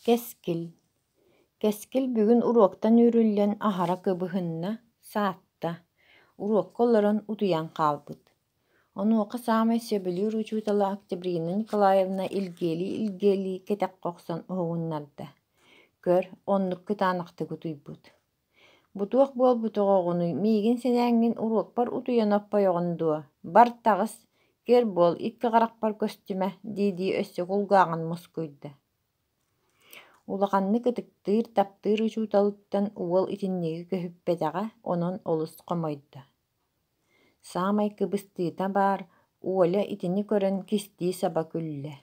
Keskil. Keskil bugün uroktan ürüllen ahara kıbıhınna saatta. Urok kolların uduyan kalbıt. Onu oka sağma söbülür uçutala Oktyabrini Nikolayevna ilgeli ketek koksan oğunlarda. Gör, onluk kıtanakta kutuybut. Butuak bol butuğunu migin senengin urok bar uduyan oppa yoğundu. Bar tağız, ger bol ikki qarak bar köstüme didi össü kulgağın muskuydu. Улаханны кытыктыыр таптыыр учууталыттан уол итинниги көһүппэтэҕэ онон олус хомойдо. Саамай кыбыстыыта баар, уоля итини көрөн кистии саба күллэ.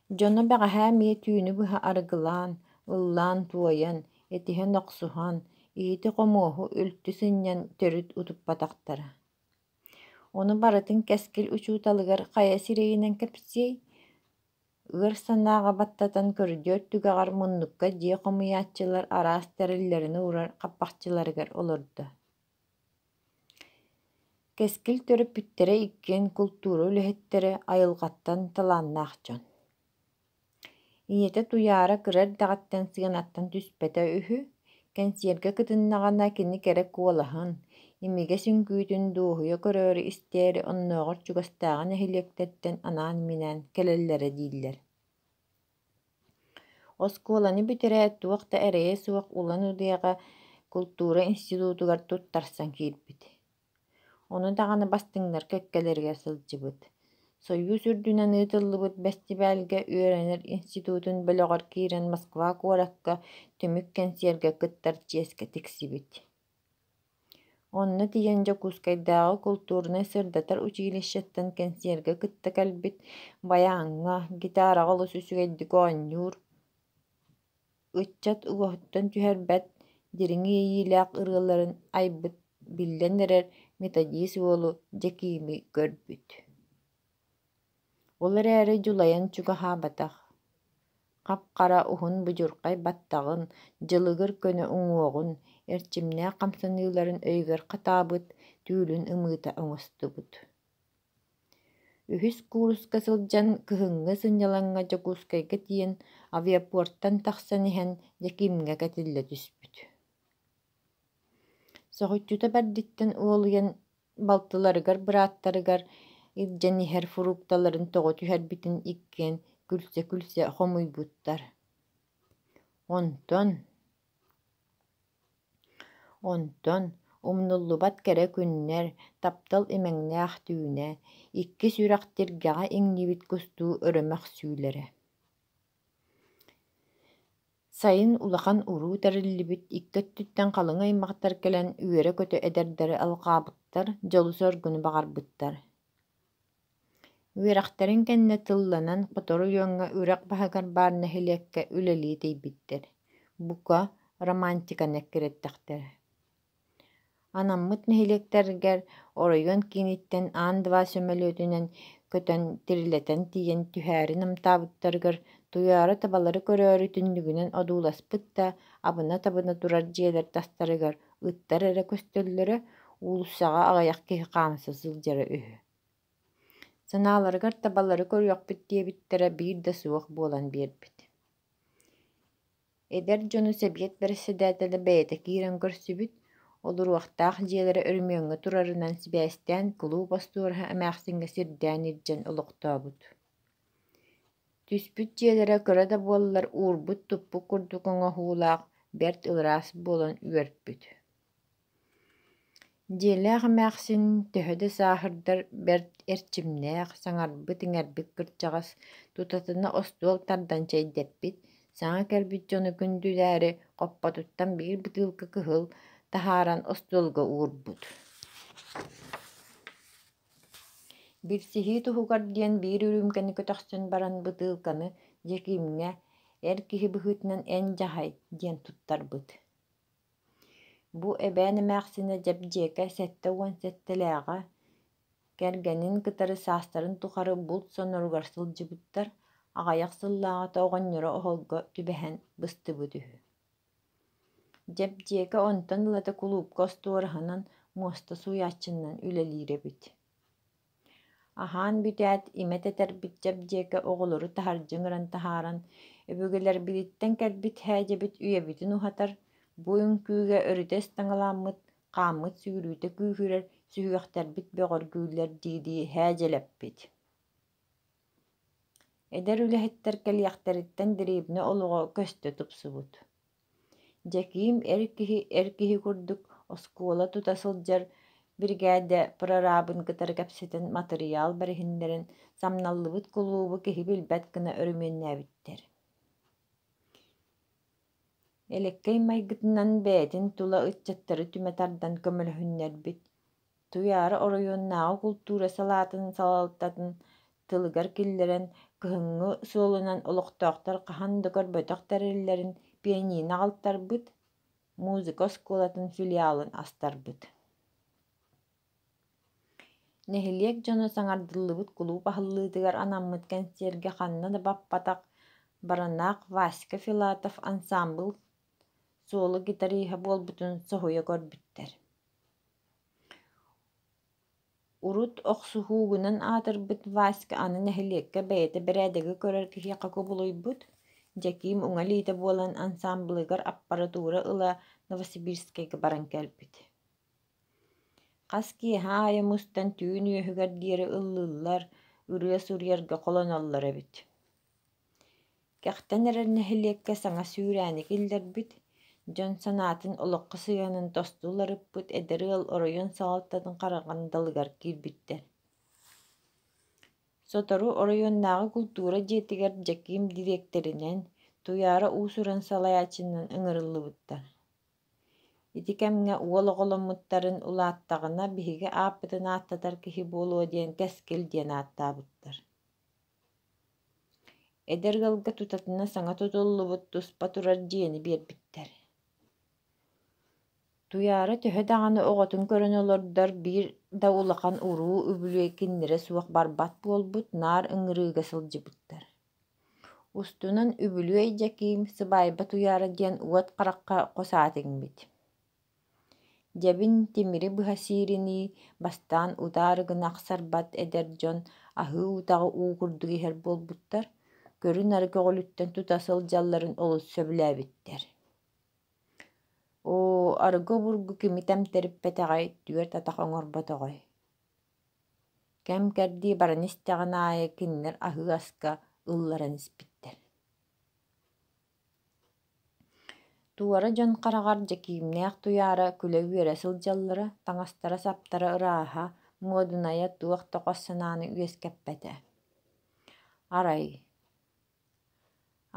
Дьоно бэҕэһээ миэ түүнү быһа арыгылаан, ыллаан туойан, этиһэн охсуһан, иһити хомуоһу үлтү сынньан төрүт утуппатахтара. Ону барытын кэскил учууталыгар хайа сирэйинэн кэпсиэй, ыар санааҕа баттатан көрдүөт түгэҕэр муннукка дьиэ хомуйааччылар араас тэриллэрини урар хаппахчыларыгар олордо. Кэскил төрөппүттэрэ иккиэн культура үлэһиттэрэ айылҕаттан талааннаах дьон. Ийэтэ туйаара кырар даҕаттан сыганаттан түспэтэ үһү, кэнсиэргэ кытыннаҕына кини кэрэ куолаһын, имигэ сүҥкүүтүн дууһуйа көрөөрү истээри оннооҕор чугастааҕын эһилиэктэртэн анаан иминэн кэлэллэрэ дииллэр. Оскуоланы бүтэрээт туох да эрэйэ суох улан удыаҕа культура институтугар туттарсан киирбит. Ону даҕаны бастыҥнар көккэлэригэр сылдьыбыт. Союз үрдүнэн ыытыллыбыт бэстибээлгэ үөрэнэр институтун бөлөҕөр киирэн Москва куоракка түмүк кэнсиэргэ кыттар чиэскэ тиксибит. Онно тиийэн Жокускайдааҕы культурный сырдатар училищеттэн кэнсиэргэ кытта кэлбит баяаҥҥа, гитараҕа олус үсүгэйдик оонньуур, ыччат уоһуттан түһэрбэт дириҥи ийиилээх ырыалларын айбыт биллэн эрэр методист уолу Дьекими көрбүт. Ол эрээри дьулайан чугаһаабатах. Хап-хара уһун быдьурхай баттаҕын, дьылыгыр көнө уҥуоҕун, эрчимнээх хамсыныыларын өйүгэр хатаабыт, түүлүн ымыыта оҥостубут. Үһүс кууруска сылдьан кыһыҥҥы сынньалаҥҥа Жокускайга тиийэн авиапорттан тахсан иһэн Дьекимиҥҥэ кэтиллэ түспүт. Соһуччута бэрдиттэн уолуйан балтыларыгар бырааттарыгар илдьэн иһэр фурукталарын тоҕо түһэрбитин иккиэн күлсэ хомуйбуттар. Онтон умнуллубат кэрэ күннэр, таптал имэҥнээх түүнэ, икки сүрэхтиргэҕэ иҥнибит кустуу өрөмөх сүүлэрэ. Сайын улахан уруу тэриллибит иккөттүттэн халыҥа аймахтар кэлэн үөрэ көтө эдэрдэри алҕаабыттар, дьолу соргуну баҕарбыттар. Үөрэхтэрин кэннэ тылланан хотору уоҥҥа үрэх баһыгар баарына хилиэккэ үлэлии тэйбиттэр. Бука романтиканы кирэттэхтэрэ. Анаммыт нэһилиэктэригэр оройуон кииниттэн аан-дьаваа сөмөлүөтүнэн көтөн тирилэтэн тиийэн түһээри намтаабыттарыгар туйаара табалары көрөөрү түннүгүнэн одууласпыт да, абына-табына турар дьиэлэр тастарыгар ыттар эрэ көстөллөрө уулуссаҕа аҕайах киһи хаамса сылдьара үһү. Санааларыгар табалары көрүөхпүт диэбиттэрэ биир да суох буолан биэрбит. Эдэр дьону сэбиэт бэрэссэдээтэлэ бэйэтэ киирэн көрсүбүт, олуруахтаах дьиэлэрэ өрүмүөҥҥө турарынан сибээстээн кулуу постуораһа эмээхсиҥҥэ сирдээн ирдьэн олохтообут. Түспүт дьиэлэрэ көрө да буоллар уурбут туппук курдук оҥоһуулаах бэрт ылараас буолан үөрбүт. Дьиэлээх эмээхсин төһө да сааһырдар бэрт эрчимнээх, саҥарбыт иҥэрбит кырдьаҕас тутатына остуол тарданча иддэппит, саҥа кэлбит дьону күндүлээри хоппотуттан биир бытыылка кыһыл таһааран остуолга уурбут. Билсиһии туһугар диэн биир үрүүмкэни көтөхсөн баран бытыылканы Дьекимиҥҥэ эр киһи быһыытынан эн дьаһай диэн туттарбыт. Бу эбээн эмээхсинэ Дьэбдьиэкэ сэттэ уон сэттэлээҕэ кэргэнин кытары саастарын тухары булт соноругар сылдьыбыттар, аҕайах сыллааҕата оҕонньоро оһолго түбэһэн быстыбыт үһү. Дьэбдьиэкэ онтон ылата кулуупка остуораһынан муоста суйааччыннан үлэлиир эбит. Аһаан бүтээт имэ тэтэрбит дьэбдиэкэ оҕолору таһардьыҥыран таһааран, өбүгэлэр билиттэн кэлбит хээдьэбит үйэбитин уһатар, бу үҥкүүгэ өрүтэ ыстаҥалааммыт, хааммыт сүүрүүтэ күүһүрэр сүһүөхтэрбит бөҕөргүүлэр дии хээдьэлэппит. Эдэр үлэһиттэр кэлиэхтэриттэн дэриэбинэ олоҕо көстө тупсубут. Дьэкиим эр киһи курдук оскуола тута сылдьар бригада прорабын кытары кэпсэтэн материал барыһыннэрин самналлыбыт кулуубу киһи билбэт гына өрүмүөннээбиттэр. Элеккэй майгытынан бэйэтин тула ыччаттары түмэ тардан көмөлөһүннэрбит, туйаары оройуоннааҕы культура салаатын салалтатын тылыгар киллэрэн кыһыҥҥы суолунан олохтоохтор хаһан да көрбөтөх тэриллэрин пианино аҕалтарбыт, музыка оскуолатын филиалын астарбыт. Нэһилиэк дьоно саҥардыллыбыт кулууп аһыллыытыгар анаммыт кэнсиэргэ ханна да баппатах баранаах Васька Филатов ансамбл суолу гитарыыһа буолбутун соһуйа көрбүттэр. Урут охсуһуугунан аатырбыт Васька аны нэһилиэккэ бэйэтэ бэрээдэги көрөр киһиэхэ кубулуйбут, дьэкиим уҥа лиитэ буолан ансамблыгар аппаратура ыла Новосибирскайга баран кэлбит. Хас киэһэ аайа мустан түүн үөһүгэр диэри ыллыыллар, ырыа-сурьарга холоноллор эбит. Кэхтэн эрэр нэһилиэккэ саҥа сүүрээни киллэрбит, дьон санаатын олоххо сыаһынын тостууларыппыт эдэр ыал оройуон саҕалтатын хараҕын далыгар киирбиттэр. Сотору оройуоннааҕы культура дьиэтигэр Дьэкиим директоринэн, туйаара уусуран салайааччынан ыҥырыллыбыттар. Ити кэмҥэ уол оҕоломмуттарын улааттаҕына биһиги ааппытын ааттатар киһи буолуо диэн кэскил диэн ааттаабыттар. Эдэр галга тутатына саҥа тутуллубут туспа турар дьиэни биэрбиттэр. Туйаара төһө даҕаны оҕотун көрөн олордор биир да улахан уруу үбүлүө киннирэ суох барбат буолбут наар ыҥырыыга сылдьыбыттар. Устунан үбүлүөй Дьэкиим сыбаайба туйаара диэн уот харахха хосаатыҥбит. Дьэбин тимири быһа сииринии бастаан утаары гына ахсарбат эдэр дьон аһыы утаҕы уу курдук иһэр буолбуттар, көрүн ары көҕөлүттэн тута сылдьалларын олус сөбүлээбиттэр. «Оо, арыгы обургу кими тэмтэриппэтэҕэй, түөрт атах оҥорботоҕой» кэм кэрдии баран истэҕин аайа кинилэр аһыы аска ылларан испиттэр. Туора дьон хараҕар Дьэкиимнээх туйаара күлэ үөрэ сылдьаллара, таҥастара саптара ырааһа, муодуная туох тохос санааны үөскэппэтэ.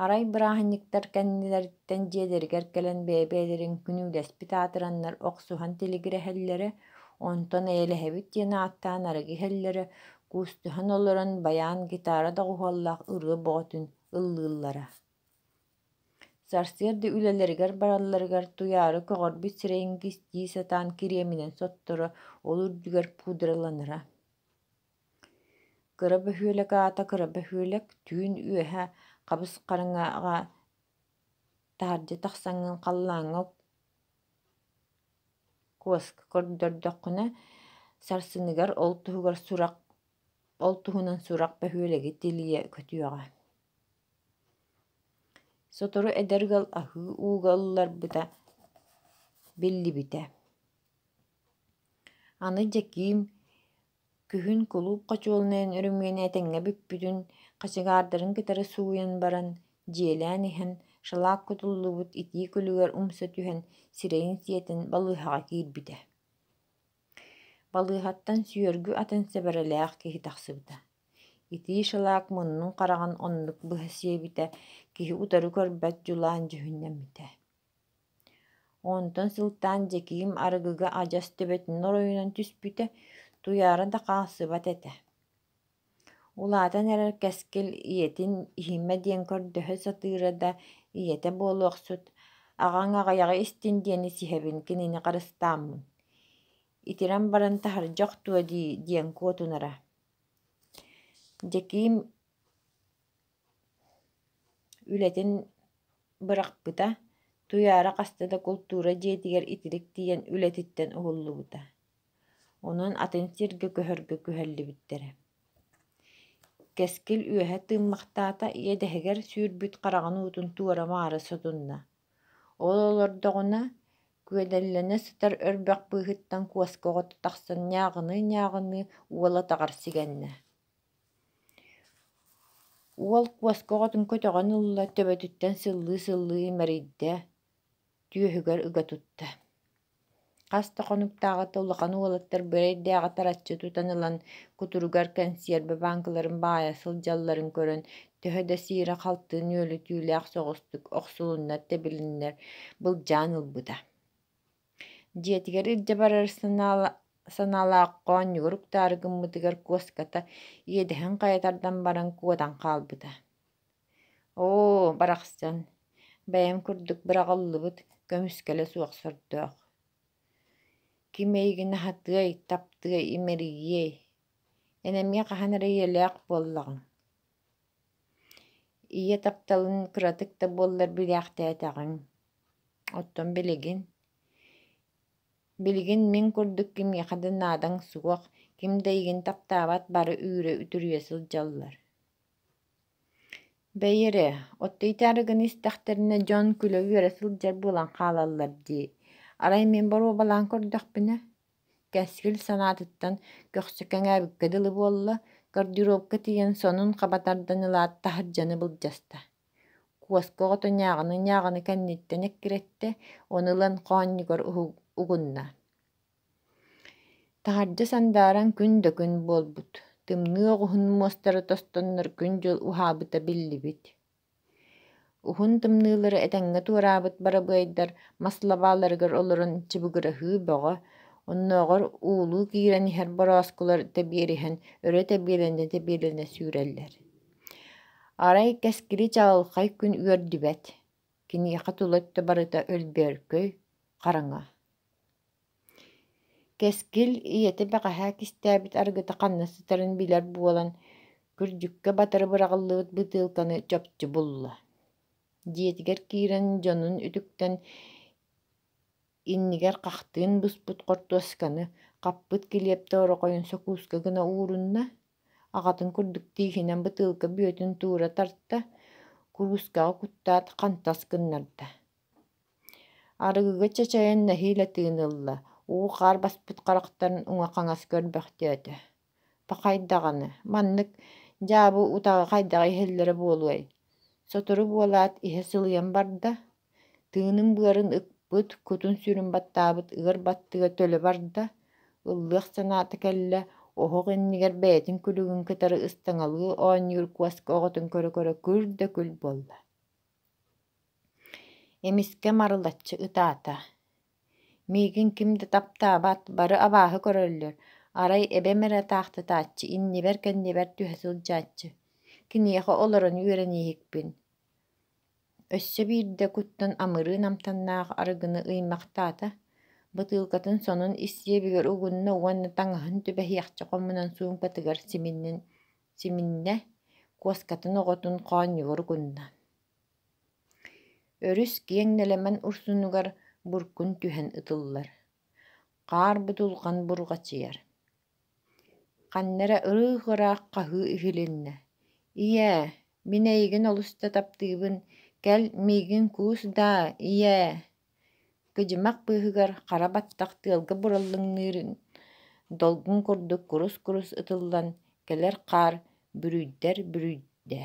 Арай бырааһынньыктар кэннилэриттэн дьиэлэригэр кэлэн бэйэ-бэйэлэрин күнүүлэспит аатыраннар охсуһан тилигирэһэллэрэ, онтон эйэлэһэбит диэн ааттаан арыгиһэллэрэ, куустуһан олорон баяан гитара доҕуһуоллаах ырыа боҕотун ыллыыллара. Сарсыарда үлэлэригэр баралларыгар туйаары көҕөрбүт сирэйин кистии сатаан кириэминэн сотторо ол үрдүгэр пуудраланыра. Кыра бөһүөлэк аата кыра бөһүөлэк түүн үөһэ хабыс хараҥаҕа таһырдьа тахсаҥҥын халлааҥҥа куоска көрдөрдөххүнэ сарсыныгар ол туһунан сурақ бөһүөлэги тилийэ көтүөҕэ. Сотору эдэргэл аһыы ууга ылларбыта биллибитэ. Аны Дьэкиим күһүн кулууп хочуолунайан өрүмүөнээтэҥҥэ бүппүтүн хачыгаардарын кытары сууйан баран, дьиэлээн иһэн шалаак кутуллубут итии күлүгэр умса түһэн сирэйин сиэтэн балыыһаҕа киирбитэ. Балыыһаттан сүөргү атын сэбэрэлээх киһи тахсыбыта. Итии шалаак муннун хараҕын оннук быһа сиэбитэ, киһи утары көрбөт дьулаан дьүһүннэммитэ. Онтон сылтаан Дьэкиим арыгыга адьас төбөтүнэн оройунан түспүтэ, туйаара да хаалсыбат этэ. Улаатан эрэр кэскил ийэтин иһиммэ диэн көрдөһө сатыыра да ийэтэ буолуохсут, аҕаҥ аҕайаҕа истин диэни сиһэбин кинини харыстааммын. Итирэн баран таһырдьах дуо дии диэн куотунара. Дьэкиим үлэтин бырахпыта, туйаара хастата культура дьиэтигэр итирик тиийэн үлэтиттэн уһуллубута. Онон атын сиргэ көһөргө күһэллибиттэрэ. Keskil üöһэ тыыммахтаата иэдэһигэр сүүрбүт хараҕын уутун туора маара сотунна. Ол олордоҕуна күөдэллэнэ сытар өрбөх быыһыттан куоскоҕо тахсан ньааҕыны уола таҕар сигэннэ. Уол куоскоҕотун көтөҕөн ылла төбөтүттэн сыллыы имэрийдэ түөһүгэр ыга тутта. Хас тохонуктааҕыта улахан уолаттар бэрейдээҕэ тараччы тутан ылан кутуругар консерве банкаларын баайа сылдьалларын көрөн төһө да сиирэ халтыын үөлү түүлээх соҕустук охсулуннар тэбилиннэр былдьаан ылбыта. Дьиэтигэр илдьэ барар санаалааххоон ньугуруктаары гыммытыгар куоската иэдэһэн хайатардан баран куотан хаалбыта. Оо, барахсан, бэйэм курдук быраҕаллыбыт көмүскэлэ суох сордоох. Кимэйигин аһатыай, таптыай, имэрийиэй. Энэмиэ хаһан эрэ иэлээх буоллаҕым. Ийэ тапталын кыратык да буоллар билээхтээтэҕиҥ. Оттон билигин мин курдук кимиэхэ да наадаҥ суох, ким да игин таптаабат бары үүрэ үтүрүйэ сылдьаллар. Бэй эрэ, оттуйтаарыгын истэхтэринэ дьон күлэ үөрэ сылдьар буолан хаалаллар дии. Арай мен бору балаан көрдөхпүнэ. Кэскил санаатыттан көхсө кэҥээбиккэ дылы буолла, гардеробка тиийэн сонун хабатардан ылаат таһырдьаны былдьаста. Куоскоҕото ньааҕыны кэнниттэн эккирэтте, ону ылан хоонньугар угунна. Таһырдьа сандааран күн да күн буолбут. Тымныы оҕуһун муостары тостоннор күн дьыл уһаабыта биллибит. Уһун тымныылары этэҥҥэ туораабыт барабыайдар маслабааларыгар олорон чыбыгыраһыы бөҕө, оннооҕор уулуу киирэн иһэр борооскулар тэбиэриһэн өрө тэбиэлэнэ сүүрэллэр. Арай кэскили чаҕылхай күн үөрдүбэт, киниэхэ тулойт да барыта өлбөөркөй, хараҥа. Кэскил ийэтэ бэҕэһээ кистээбит арыгыта ханна сытарын билэр буолан, күрдьүккэ батары быраҕаллыбыт бытыылканы чопчу булла. Дьиэтигэр киирэн дьонун үтүктэн иннигэр хахтыын буспут хортуосканы хаппыт килиэпté орокойун сокууска гына уурунна, аҕатын курдук тииһинэн бытыылка бүөтүн туора тарта, куруускаҕа куттаат хантас гыннарда. Арыгыга чачайан наһиилэ тыын ылла, уу хаар баспыт харахтарын уҥа хаҥас көрбөхтүөтө. Пахайдаҕаны, маннык дьаабы утаҕа хайдаҕа иһэллэрэ буолуой. Сотору буолаат иһэ сылыйан барда, тыынын быарын ыкпыт, кутун сүүрүн баттаабыт ыар баттыга төлө барда, ыллыах санаата кэллэ оһох иннигэр бэйэтин күлүгүн кытары ыстаҥалыы оонньуур куоска оҕотун көрө күр да күл буолла. Эмискэ марылаччы ытаата. Миигин ким да таптаабат, бары абааһы көрөллөр, арай эбэм эрэ таахтатааччы, иннибэр кэннибэр түһэ сылдьааччы. Киниэхэ олорон үөрэнииһикпин. Өссө биирдэ куттан амырыы намтаннаах арыгыны ыймахтаата, бытыылкатын сонун исиэбигэр угунна уонна таҥаһын түбэһиэхчэ хомунан суумкатыгар симиннэ куоскатын оҕотун хоонньугар угунна. Өрүс киэҥнэлэмэн урсунугар буркун түһэн ытыллар. Хаар бутулҕан бурҕачыйар. Ханнара ырыах-ыраах хаһыы иһилиннэ. «Ийэ, мин эйигин олуста таптыыбын, кэл миигин куус даа, ийэ». Кыдьымах быыһыгар хара баттах тыалга бураллыҥныырын долгун курдук курус ытыллан, кэлэр хаар бүрүйдэ.